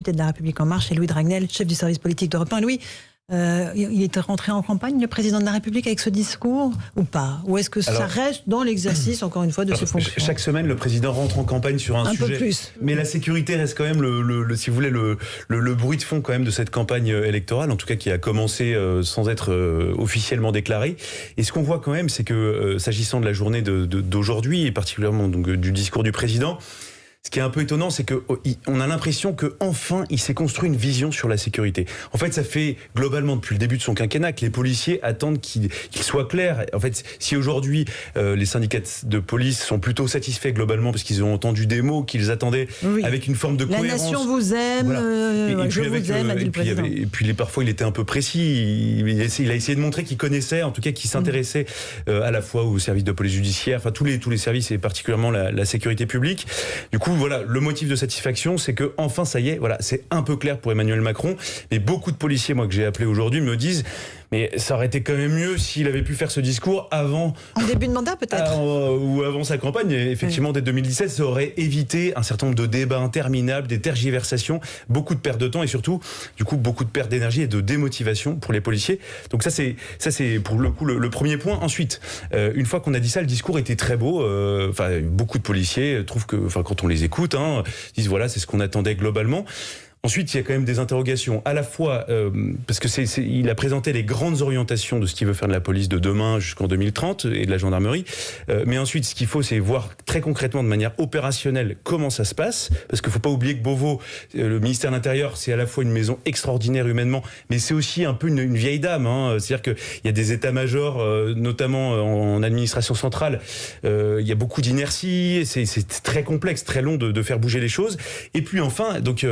député de La République En Marche, et Louis Dragnel, chef du service politique d'Europe 1. Louis, il était rentré en campagne, le président de la République, avec ce discours, ou pas? Ou est-ce que ça reste dans l'exercice, encore une fois, de ses fonctions? Chaque semaine, le président rentre en campagne sur un sujet. Peu plus. Mais la sécurité reste quand même, si vous voulez, le bruit de fond quand même de cette campagne électorale, en tout cas qui a commencé sans être officiellement déclarée. Et ce qu'on voit quand même, c'est que s'agissant de la journée d'aujourd'hui, et particulièrement donc, du discours du président, ce qui est un peu étonnant, c'est qu'on a l'impression qu'enfin, il s'est construit une vision sur la sécurité. En fait, ça fait globalement depuis le début de son quinquennat que les policiers attendent qu'il soit clair. En fait, si aujourd'hui, les syndicats de police sont plutôt satisfaits globalement parce qu'ils ont entendu des mots qu'ils attendaient avec une forme de cohérence. La nation vous aime, voilà. je vous aime, a dit le président. Et puis parfois, il était un peu précis. Il a essayé de montrer qu'il connaissait, en tout cas qu'il s'intéressait à la fois au service de police judiciaire, enfin tous les services et particulièrement la sécurité publique. Du coup, voilà, le motif de satisfaction, c'est que enfin, ça y est, voilà, c'est un peu clair pour Emmanuel Macron. Mais beaucoup de policiers, moi que j'ai appelé aujourd'hui, me disent, mais ça aurait été quand même mieux s'il avait pu faire ce discours avant. En début de mandat, peut-être. Ou avant sa campagne. Et effectivement, dès 2017, ça aurait évité un certain nombre de débats interminables, des tergiversations, beaucoup de pertes de temps et surtout, du coup, beaucoup de pertes d'énergie et de démotivation pour les policiers. Donc ça, c'est pour le coup le premier point. Ensuite, une fois qu'on a dit ça, le discours était très beau. Beaucoup de policiers trouvent que, quand on les écoute, disent voilà, c'est ce qu'on attendait globalement. Ensuite, il y a quand même des interrogations, à la fois parce que il a présenté les grandes orientations de ce qu'il veut faire de la police de demain jusqu'en 2030 et de la gendarmerie. Mais ensuite, ce qu'il faut, c'est voir très concrètement, de manière opérationnelle, comment ça se passe. Parce qu'il ne faut pas oublier que Beauvau, le ministère de l'Intérieur, c'est à la fois une maison extraordinaire humainement, mais c'est aussi un peu une vieille dame. C'est-à-dire qu'il y a des états-majors, notamment en administration centrale. Il y a beaucoup d'inertie, c'est très complexe, très long de faire bouger les choses. Et puis enfin, donc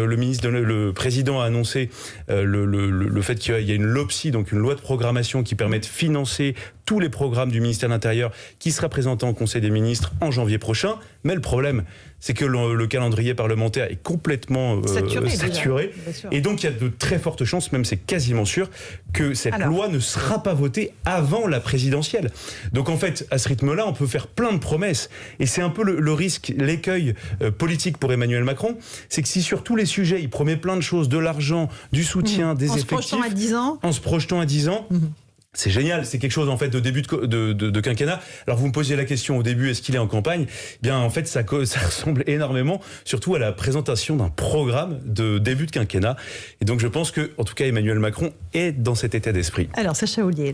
le président a annoncé le fait qu'il y a une LOPSI, donc une loi de programmation qui permet de financer tous les programmes du ministère de l'Intérieur, qui sera présenté en Conseil des ministres en janvier prochain. Mais le problème, c'est que le calendrier parlementaire est complètement saturé. Et donc, il y a de très fortes chances, même c'est quasiment sûr, que cette loi ne sera pas votée avant la présidentielle. Donc, en fait, à ce rythme-là, on peut faire plein de promesses. Et c'est un peu le risque, l'écueil politique pour Emmanuel Macron, c'est que si sur tous les sujets, il promet plein de choses, de l'argent, du soutien, des effectifs... En se projetant à 10 ans... C'est génial, c'est quelque chose en fait de début de quinquennat. Alors vous me posiez la question au début, est-ce qu'il est en campagne? Bien en fait ça ressemble énormément, surtout à la présentation d'un programme de début de quinquennat. Et donc je pense que, en tout cas, Emmanuel Macron est dans cet état d'esprit. Alors Sacha Houlié.